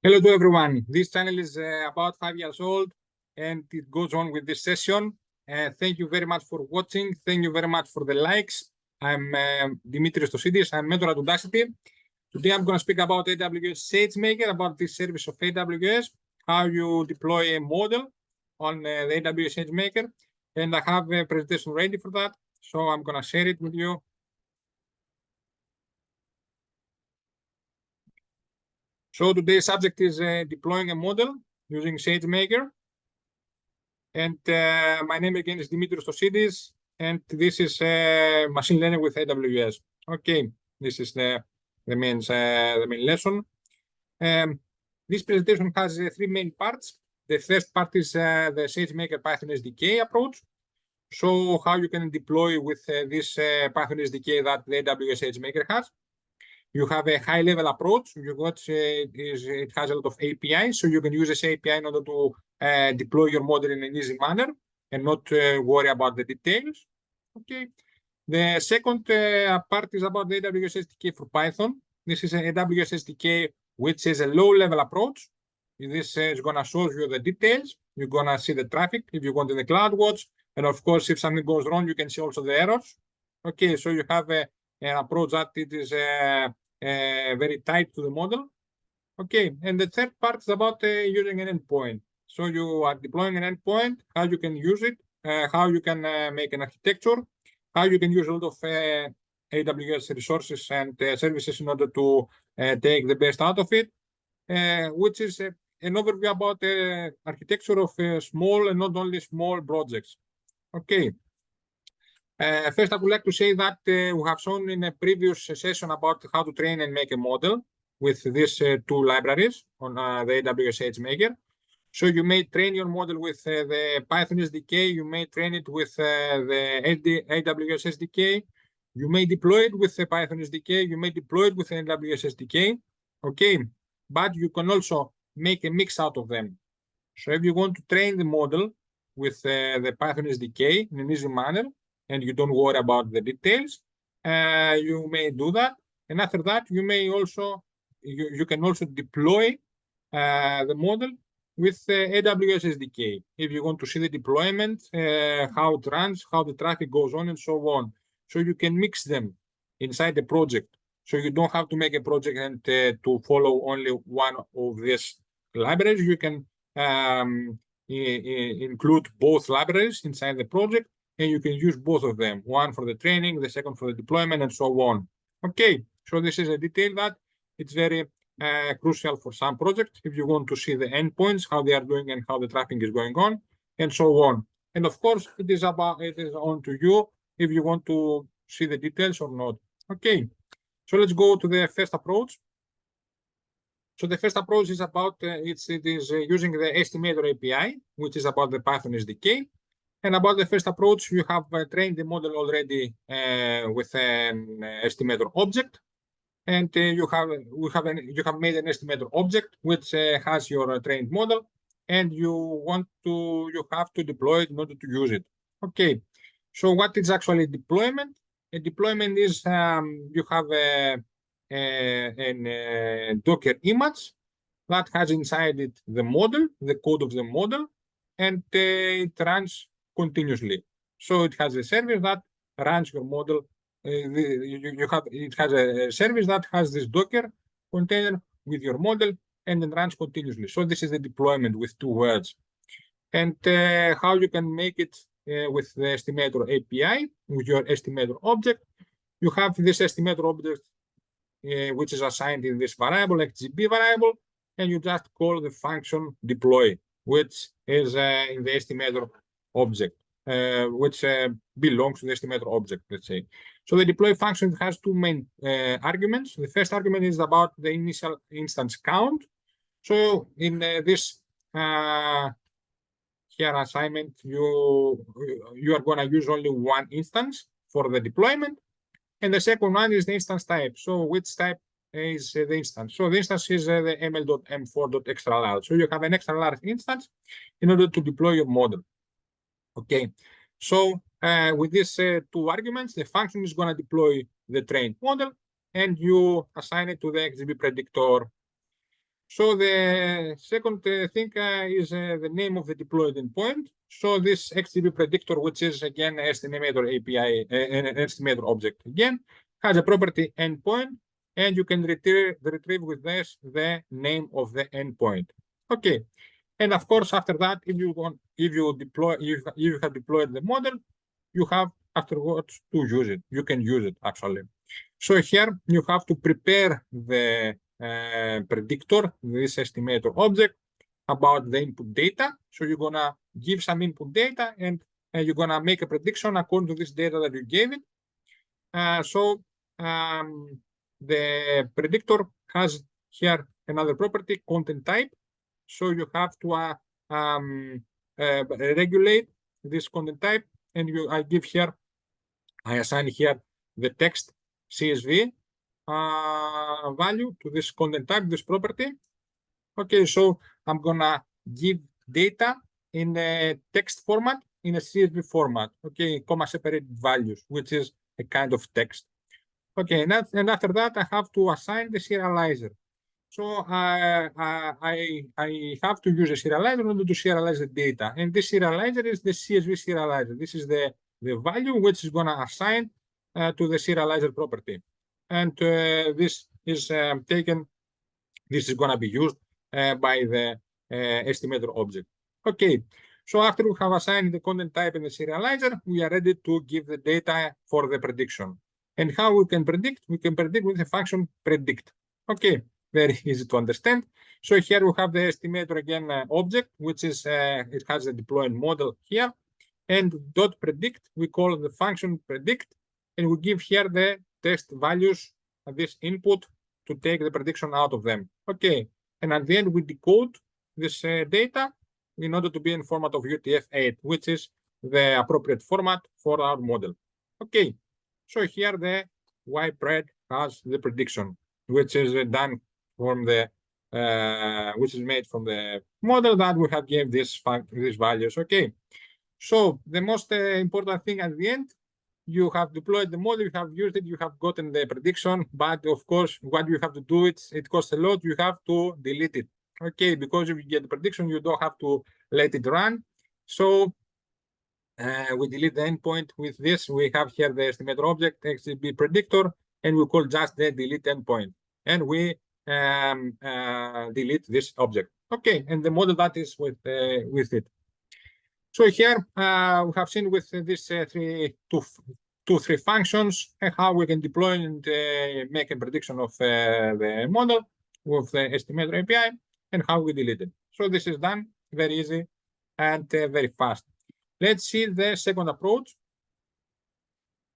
Hello to everyone. This channel is about 5 years old and it goes on with this session. Thank you very much for watching. Thank you very much for the likes. I'm Dimitris Tosidis. I'm mentor at Udacity. Today I'm going to speak about AWS SageMaker, about this service of AWS, how you deploy a model on the AWS SageMaker. And I have a presentation ready for that. So I'm going to share it with you. So today's subject is deploying a model using SageMaker. And my name again is Dimitris Tosidis, and this is machine learning with AWS. Okay, this is the main lesson. This presentation has three main parts. The first part is the SageMaker Python SDK approach. So how you can deploy with this Python SDK that the AWS SageMaker has. You have a high-level approach. It has a lot of APIs, so you can use this API in order to deploy your model in an easy manner and not worry about the details. Okay. The second part is about the AWS SDK for Python. This is an AWS SDK which is a low-level approach. This is going to show you the details. You're going to see the traffic if you want in the CloudWatch. And of course, if something goes wrong, you can see also the errors. Okay, so you have an approach that it is very tight to the model. Okay, and the third part is about using an endpoint. So you are deploying an endpoint, how you can use it, how you can make an architecture, how you can use a lot of AWS resources and services in order to take the best out of it, which is an overview about the architecture of small and not only small projects. Okay. First, I would like to say that we have shown in a previous session about how to train and make a model with these two libraries on the AWS SageMaker. So you may train your model with the Python SDK. You may train it with the AWS SDK. You may deploy it with the Python SDK. You may deploy it with the AWS SDK. Okay, but you can also make a mix out of them. So if you want to train the model with the Python SDK in an easy manner, and you don't worry about the details, you may do that. And after that, you may also you can also deploy the model with AWS SDK. If you want to see the deployment, how it runs, how the traffic goes on, and so on. So you can mix them inside the project. So you don't have to make a project and to follow only one of these libraries. You can include both libraries inside the project, and you can use both of them, one for the training, the second for the deployment, and so on. Okay, so this is a detail that it's very crucial for some projects if you want to see the endpoints, how they are doing and how the traffic is going on, and so on. And of course, it is on to you if you want to see the details or not. Okay, so let's go to the first approach. So the first approach is about it is using the estimator API, which is about the Python SDK. And about the first approach, you have trained the model already with an estimator object, and you have made an estimator object which has your trained model, and you have to deploy it in order to use it. Okay, so what is actually deployment? A deployment is you have a Docker image that has inside it the model, the code of the model, and it runs continuously. So it has a service that runs your model. It has a service that has this Docker container with your model and then runs continuously. So this is the deployment with two words. And how you can make it with the estimator API, with your estimator object. You have this estimator object which is assigned in this variable, XGB variable, and you just call the function deploy, which is in the estimator object, which belongs to the estimator object, let's say. So the deploy function has two main arguments. The first argument is about the initial instance count. So in this here assignment, you are going to use only one instance for the deployment. And the second one is the instance type. So which type is the instance? So the instance is the ml.m4.extra large. So you have an extra large instance in order to deploy your model. Okay. So with these two arguments, the function is going to deploy the trained model, and you assign it to the XGB predictor. So the second thing is the name of the deployed endpoint. So this XTB predictor, which is again an estimator API, an estimator object again, has a property endpoint, and you can retrieve with this the name of the endpoint. Okay, and of course after that, if you have deployed the model, you have afterwards to use it. You can use it actually. So here you have to prepare the predictor, this estimator object, about the input data. So you're gonna give some input data, and you're gonna make a prediction according to this data that you gave it. The predictor has here another property, content type. So you have to regulate this content type, and I assign here the text CSV value to this content type, this property. Okay, so I'm gonna give data in a text format, in a CSV format, okay, comma separated values, which is a kind of text. Okay, and after that, I have to assign the serializer. So I have to use a serializer in order to serialize the data. And this serializer is the CSV serializer. This is the value which is going to assign to the serializer property. And this is this is going to be used by the estimator object. Okay, so after we have assigned the content type and the serializer, we are ready to give the data for the prediction. And how we can predict? We can predict with the function predict. Okay, very easy to understand. So here we have the estimator again object, which is it has a deployed model here. And dot predict, we call the function predict, and we give here the test values of this input to take the prediction out of them. Okay, and at the end we decode this data in order to be in format of UTF-8, which is the appropriate format for our model. Okay, so here the YPred has the prediction, which is done from the which is made from the model that we have gave these values. Okay, so the most important thing at the end, you have deployed the model, you have used it, you have gotten the prediction, but of course, what you have to do, it costs a lot, you have to delete it. Okay, because if you get the prediction, you don't have to let it run. So we delete the endpoint with this. We have here the estimator object, XGB predictor, and we call just the delete endpoint. And we delete this object. Okay, and the model that is with it. So here we have seen with these three functions how we can deploy and make a prediction of the model with the estimator API and how we delete it. So this is done very easy and very fast. Let's see the second approach.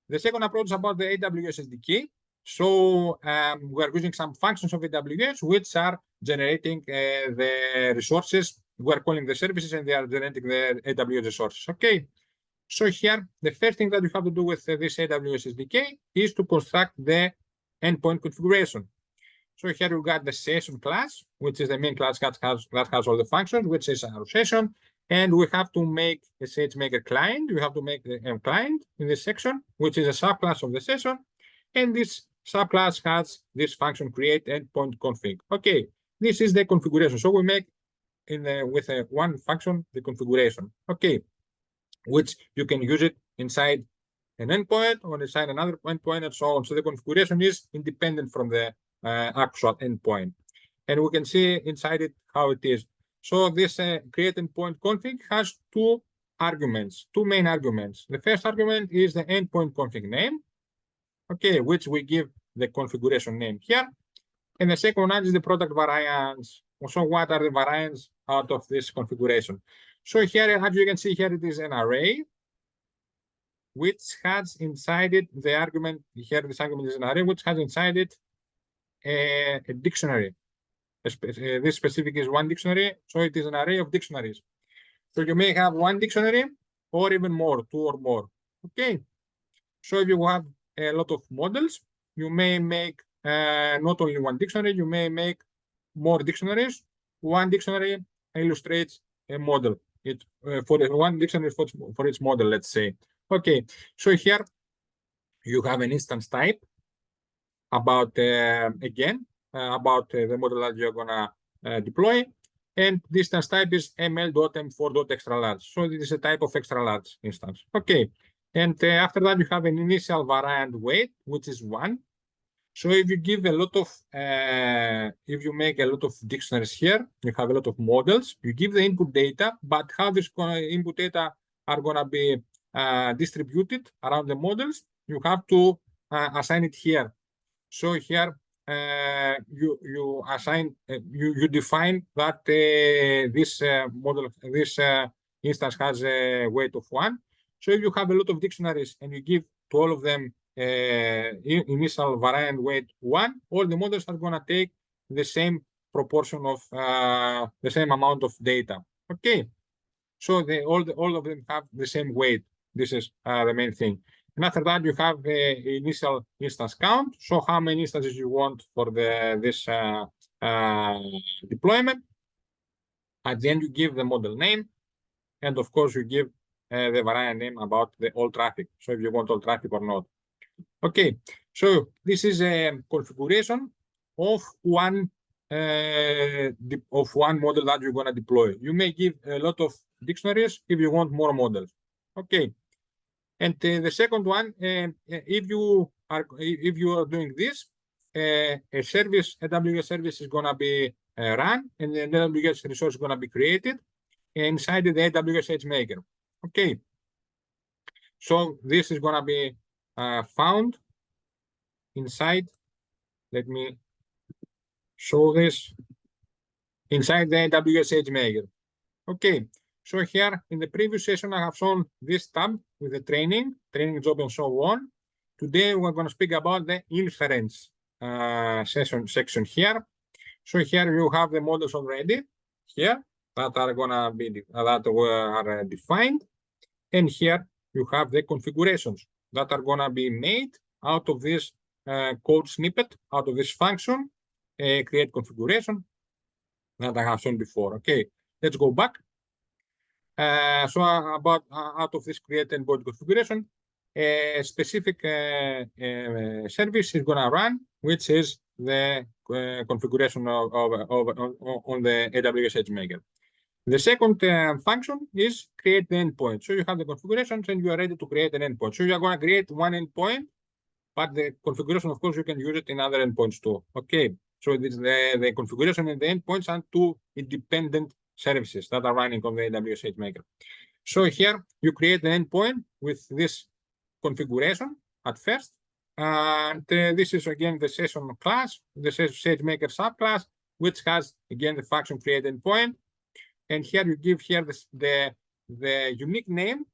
The second approach is about the AWS SDK. So we are using some functions of AWS which are generating the resources. We are calling the services and they are generating the AWS resources. Okay. So here, the first thing that you have to do with this AWS SDK is to construct the endpoint configuration. So here you got the session class, which is the main class that has all the functions, which is our session. And we have to make a SageMaker client. We have to make the client in this section, which is a subclass of the session. And this subclass has this function create endpoint config. Okay, this is the configuration. So we make with one function the configuration. Okay, which you can use it inside an endpoint or inside another endpoint and so on. So the configuration is independent from the actual endpoint. And we can see inside it how it is. So this create endpoint config has two main arguments. The first argument is the endpoint config name, okay, which we give the configuration name here. And the second one is the product variants. So what are the variants out of this configuration? So here, as you can see here, it is an array which has inside it the argument. Here, this argument is an array which has inside it a dictionary. This specific is one dictionary, so it is an array of dictionaries. So you may have one dictionary or even more, two or more. Okay. So if you have a lot of models, you may make not only one dictionary, you may make more dictionaries. One dictionary illustrates a model. For one dictionary for its model, let's say. Okay, so here you have an instance type about again about the model that you're gonna deploy. And distance type is ml.m4.extra-large. So this is a type of extra-large instance. Okay. And after that, you have an initial variant weight, which is 1. So if you give a lot of, if you make a lot of dictionaries here, you have a lot of models, you give the input data, but how this input data are going to be distributed around the models, you have to assign it here. So here you assign, you define that this model, this instance has a weight of 1. So if you have a lot of dictionaries and you give to all of them initial variant weight 1, all the models are going to take the same proportion of the same amount of data. Okay, so all of them have the same weight. This is the main thing. And after that, you have the initial instance count. So how many instances you want for this deployment. At the end, you give the model name. And of course, you give the variant name about the all traffic. So if you want all traffic or not. Okay, so this is a configuration of one model that you're going to deploy. You may give a lot of dictionaries if you want more models. Okay, and the second one, if you are doing this, a service, AWS service is going to be run, and an AWS resource is going to be created inside the AWS SageMaker. Okay, so this is going to be found inside, let me show this, inside the AWS SageMaker. Okay, so here in the previous session, I have shown this tab with the training job and so on. Today, we're going to speak about the inference section here. So here you have the models already here that are going to be, that are defined. And here you have the configurations that are going to be made out of this code snippet, out of this function, create configuration that I have shown before. Okay, let's go back. So about out of this create endpoint configuration, a specific service is going to run, which is the configuration on the AWS SageMaker. The second function is create the endpoint. So you have the configurations and you are ready to create an endpoint. So you are going to create one endpoint, but the configuration, of course, you can use it in other endpoints too. Okay, so this, the configuration and the endpoints are two independent services that are running on the AWS SageMaker. So here you create an endpoint with this configuration at first. And this is again the session class, the SageMaker subclass, which has again the function create endpoint. And here you give here the unique name.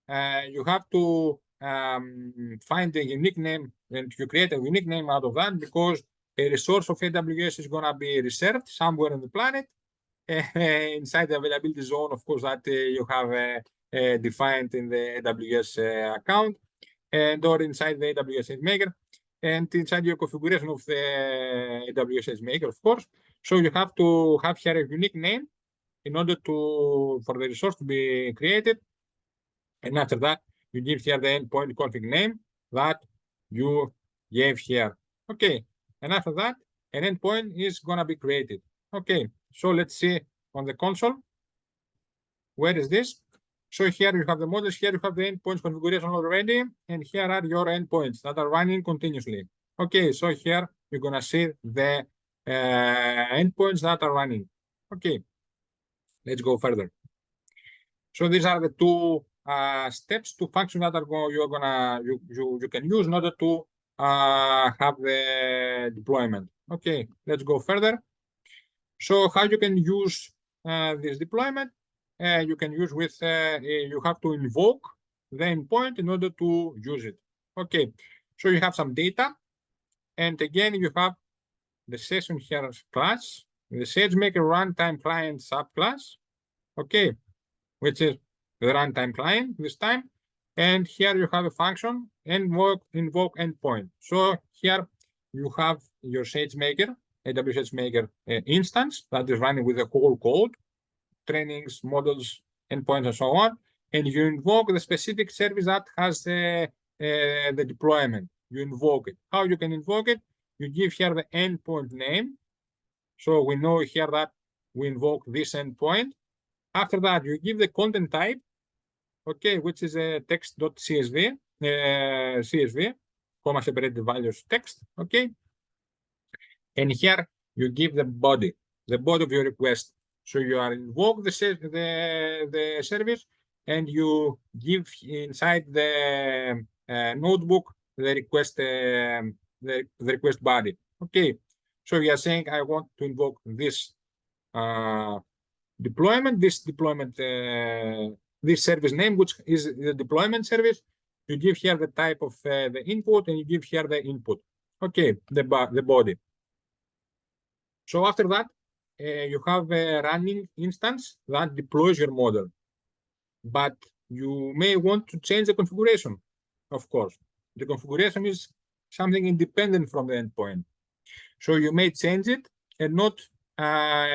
You have to find a unique name and you create a unique name out of that because a resource of AWS is going to be reserved somewhere on the planet inside the availability zone, of course, that you have defined in the AWS account and or inside the AWS SageMaker and inside your configuration of the AWS SageMaker, of course. So you have to have here a unique name in order for the resource to be created. And after that, you give here the endpoint config name that you gave here. Okay, and after that, an endpoint is going to be created. Okay, so let's see on the console. Where is this? So here you have the models, here you have the endpoints configuration already, and here are your endpoints that are running continuously. Okay, so here you're going to see the endpoints that are running. Okay, let's go further. So these are the two steps, two functions that are you can use in order to have the deployment. Okay, let's go further. So how you can use this deployment? You can use with you have to invoke the endpoint in order to use it. Okay, so you have some data, and again you have the session here class, the SageMaker runtime client subclass. Okay, which is the runtime client this time. And here you have a function invoke endpoint. So here you have your SageMaker, AWS SageMaker instance that is running with the whole code, trainings, models, endpoints, and so on. And you invoke the specific service that has the deployment. You invoke it. How you can invoke it? You give here the endpoint name. So we know here that we invoke this endpoint. After that, you give the content type, okay, which is a text.csv, CSV, comma separated values text, okay. And here you give the body of your request. So you are invoke the service, and you give inside the notebook the request body. Okay. So you are saying I want to invoke this deployment, this service name, which is the deployment service. You give here the type of the input, and you give here the input. Okay, the body. So after that, you have a running instance that deploys your model. But you may want to change the configuration, of course. The configuration is something independent from the endpoint. So you may change it and not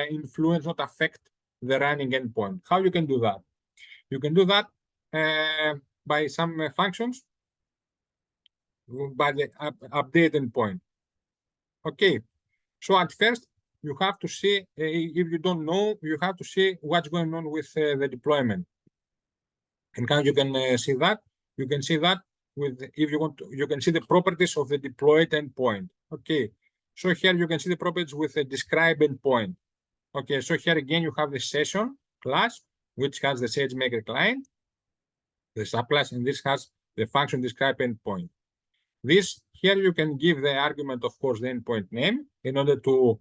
influence, not affect the running endpoint. How you can do that? You can do that by some functions, by the update endpoint. Okay. So at first, you have to see, if you don't know, you have to see what's going on with the deployment. And how you can see that? You can see that with, if you want to, you can see the properties of the deployed endpoint. Okay. So here you can see the properties with the describe endpoint. Okay. So here again, you have the session class, which has the SageMaker client, the subclass, and this has the function describe endpoint. This here you can give the argument, of course, the endpoint name in order to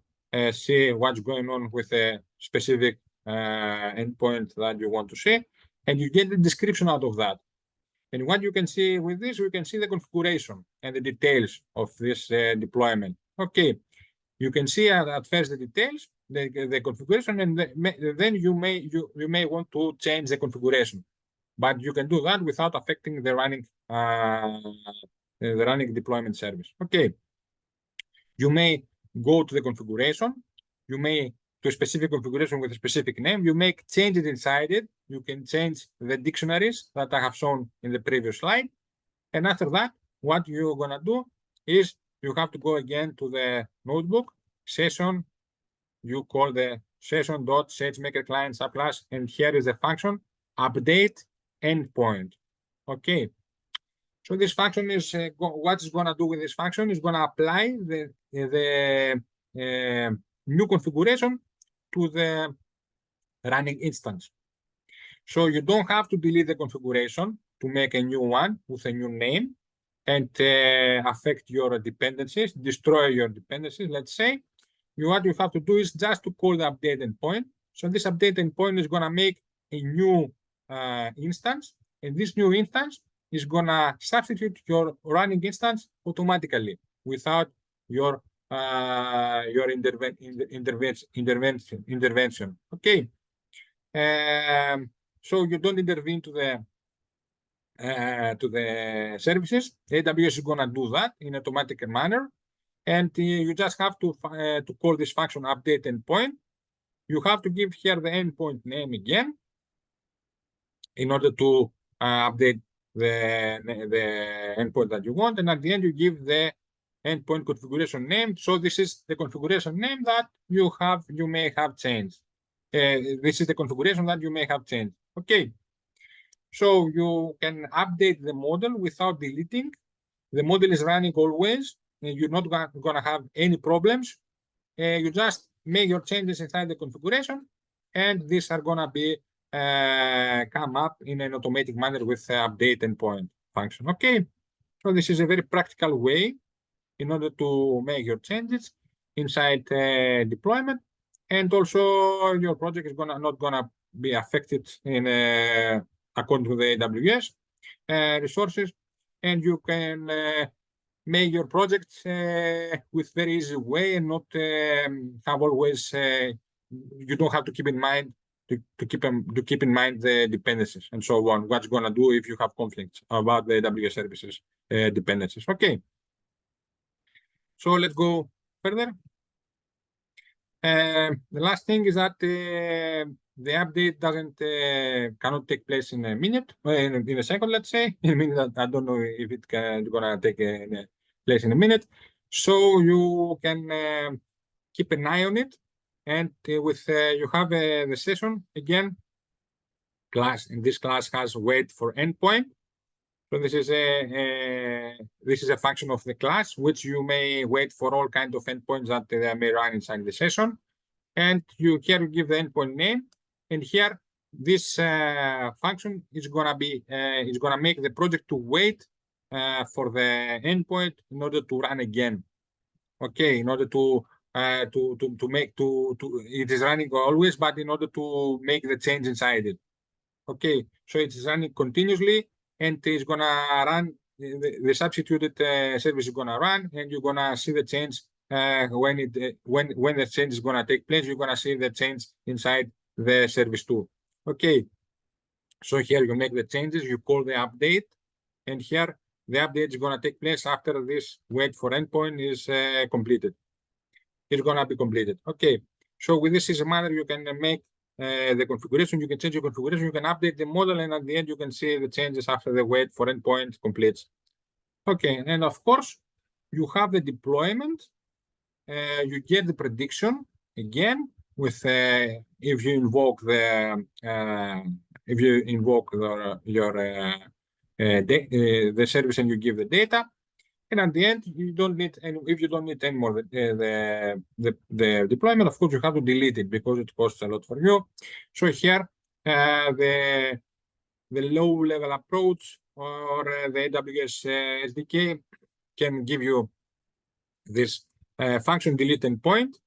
see what's going on with a specific endpoint that you want to see, and you get the description out of that. And what you can see with this, you can see the configuration and the details of this deployment. Okay, you can see at first the details, the configuration, and then you may want to change the configuration, but you can do that without affecting the running deployment service. Okay, you may go to the configuration, you may to a specific configuration with a specific name, you make changes inside it, you can change the dictionaries that I have shown in the previous slide, and after that, what you're gonna do is you have to go again to the notebook, session, you call the session.SageMaker client subclass, and here is the function update endpoint. Okay, so this function is what it's going to do with this function is going to apply the new configuration to the running instance. So you don't have to delete the configuration to make a new one with a new name and affect your dependencies, destroy your dependencies, let's say. What you have to do is just to call the update endpoint. So this update endpoint is going to make a new instance, and this new instance is going to substitute your running instance automatically without your intervention. Okay. So you don't intervene to the services. AWS is going to do that in an automatic manner. And you just have to call this function update endpoint. You have to give here the endpoint name again in order to update the endpoint that you want. And at the end, you give the endpoint configuration name. So this is the configuration name that you may have changed. This is the configuration that you may have changed. Okay. So you can update the model without deleting. The model is running always. You're not going to have any problems. You just make your changes inside the configuration, and these are going to be come up in an automatic manner with the update endpoint function. Okay, so this is a very practical way in order to make your changes inside deployment, and also your project is not going to be affected in according to the AWS resources, and you can make your projects with very easy way and not have always you don't have to keep in mind to keep in mind the dependencies and so on. What's going to do if you have conflicts about the AWS services dependencies? Okay, so let's go further. The last thing is that the update cannot take place in a minute, in a second, let's say. In a minute, I don't know if it's gonna take place in a minute. So you can keep an eye on it. and you have the session again class, and this class has wait for endpoint. So this is a function of the class, which you may wait for all kinds of endpoints that may run inside the session. And here you give the endpoint name, and here this function is gonna make the project to wait for the endpoint in order to run again. Okay, in order to it is running always, but in order to make the change inside it. Okay, so it is running continuously, and it's gonna run the substituted service is gonna run, and you're gonna see the change when the change is gonna take place. You're gonna see the change inside the service too. Okay, so here you make the changes, you call the update, and here the update is gonna take place after this wait for endpoint is completed. It's gonna be completed. Okay, so with this is a matter you can make the configuration, you can change your configuration, you can update the model, and at the end you can see the changes after the wait for endpoint completes. Okay, and of course you have the deployment. You get the prediction again with if you invoke the service and you give the data. And at the end, you don't need any. If you don't need any more the deployment, of course, you have to delete it because it costs a lot for you. So here, the low-level approach or the AWS SDK can give you this function delete endpoint.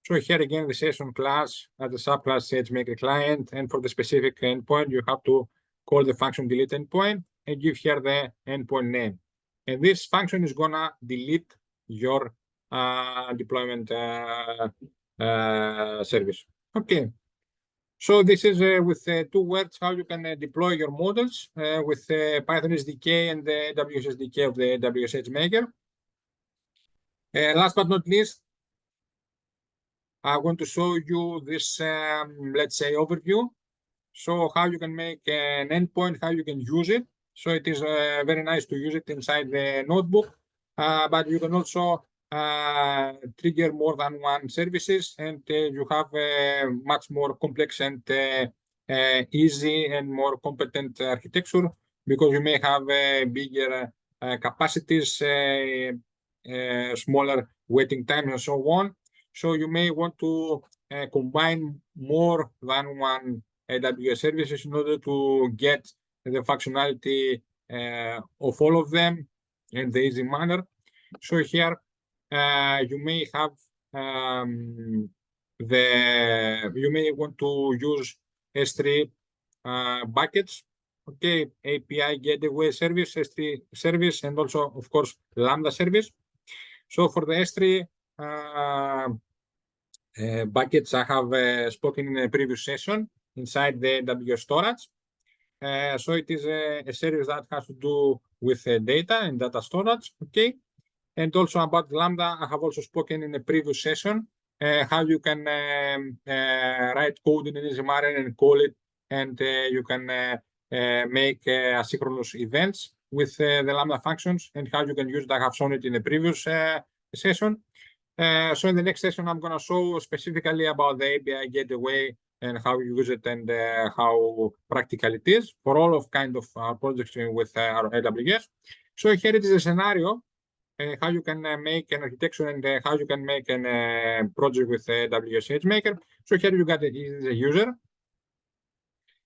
So here again, the session class as a subclass SageMaker client, and for the specific endpoint, you have to call the function delete endpoint and give here the endpoint name. And this function is gonna delete your deployment service. Okay, so this is with 2 words how you can deploy your models with Python SDK and the AWS SDK of the AWS SageMaker. Last but not least, I want to show you this, let's say, overview. So how you can make an endpoint, how you can use it. So it is very nice to use it inside the notebook, but you can also trigger more than one services, and you have much more complex and easy and more competent architecture, because you may have bigger capacities, smaller waiting time, and so on. So you may want to combine more than one AWS services in order to get the functionality of all of them in the easy manner. So here you may have you may want to use S3 buckets, okay, API gateway service, S3 service, and also of course Lambda service. So for the S3 buckets, I have spoken in a previous session inside the AWS storage. So it is a service that has to do with data and data storage, okay? And also about Lambda, I have also spoken in a previous session how you can write code in an easy manner and call it, and you can make asynchronous events with the Lambda functions, and how you can use it. I have shown it in the previous session. So in the next session, I'm going to show specifically about the API gateway and how you use it, and how practical it is for all of kind of projects with our AWS. So here it is a scenario how you can make an architecture, and how you can make a project with AWS SageMaker. So here you got the user,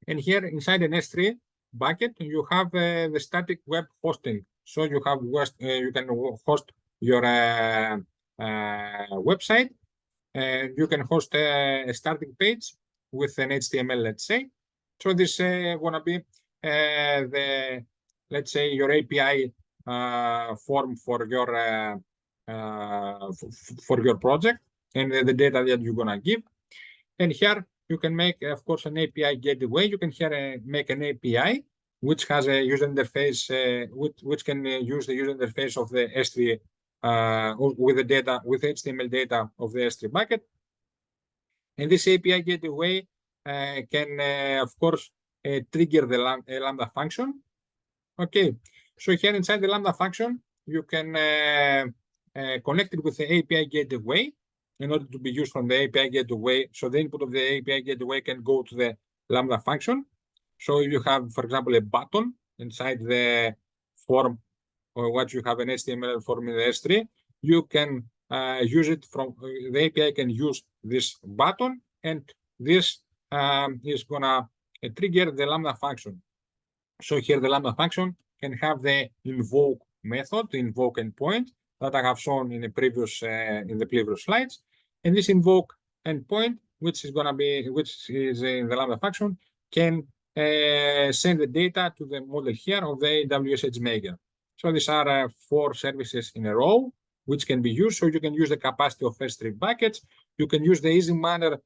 and here inside an S3 bucket you have the static web hosting. So you have you can host your website, and you can host a starting page with an HTML, let's say. So this gonna be let's say your API form for your project, and the data that you're gonna give. And here you can make, of course, an API gateway. You can here make an API which has a user interface, which can use the user interface of the S3 with the data, with HTML data of the S3 bucket. And this API gateway can, of course, trigger the Lambda function. Okay, so here inside the Lambda function, you can connect it with the API gateway, in order to be used from the API gateway. So the input of the API gateway can go to the Lambda function. So if you have, for example, a button inside the form, or what you have an HTML form in the S3, you can use it from the API can use this button, and this is gonna trigger the Lambda function. So here the Lambda function can have the invoke method, the invoke endpoint that I have shown in the previous slides, and this invoke endpoint, which is in the Lambda function, can send the data to the model here of the AWS SageMaker. So these are 4 services in a row which can be used. So you can use the capacity of S3 buckets. You can use the easy manner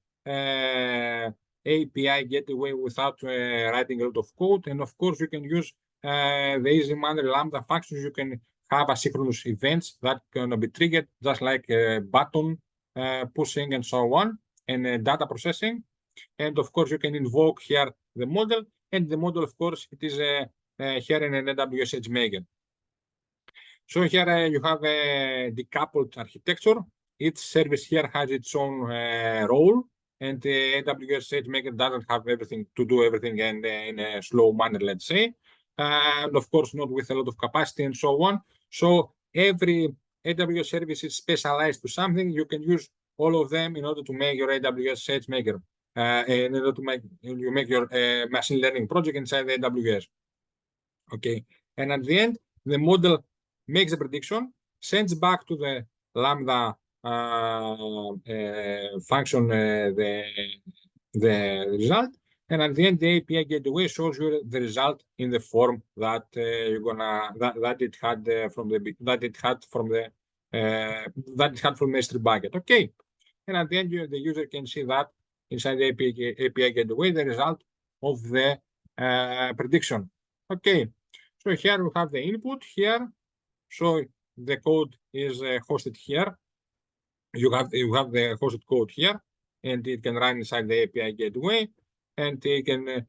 API gateway without writing a lot of code. And of course, you can use the easy manner Lambda functions. You can have asynchronous events that can be triggered, just like button pushing and so on, and data processing. And of course, you can invoke here the model. And the model, of course, it is here in an AWS SageMaker. So here you have a decoupled architecture. Each service here has its own role, and the AWS SageMaker doesn't have everything to do everything in a slow manner, let's say, and of course not with a lot of capacity and so on. So every AWS service is specialized to something. You can use all of them in order to make your AWS SageMaker, in order to make your machine learning project inside the AWS. Okay, and at the end, the model makes a prediction, sends back to the Lambda function the result, and at the end, the API gateway shows you the result in the form that it had from the S3 bucket. Okay, and at the end, the user can see that inside the API gateway the result of the prediction. Okay, so here we have the input here. So the code is hosted here. You have the hosted code here, and it can run inside the API gateway, and it can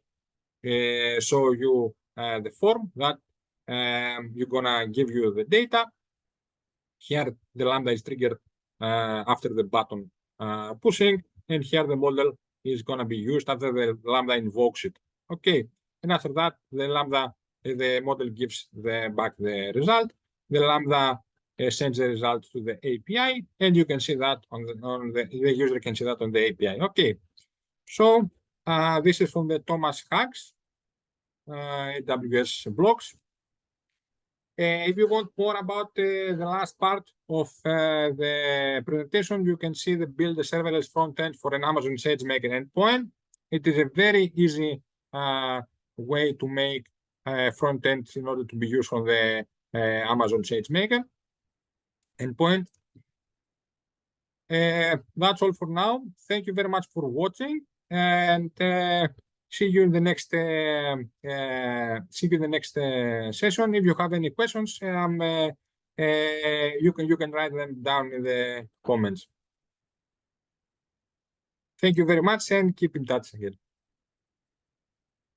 show you the form that you're gonna give you the data. Here the Lambda is triggered after the button pushing, and here the model is gonna be used after the Lambda invokes it. Okay, and after that the model gives back the result. The Lambda sends the result to the API, and you can see that the user can see that on the API. Okay, so this is from the Thomas Hacks AWS blogs. If you want more about the last part of the presentation, you can see the build a serverless frontend for an Amazon SageMaker endpoint. It is a very easy way to make frontends in order to be used on the Amazon SageMaker endpoint. That's all for now. Thank you very much for watching, and see you in the next session. If you have any questions, you can write them down in the comments. Thank you very much, and keep in touch again.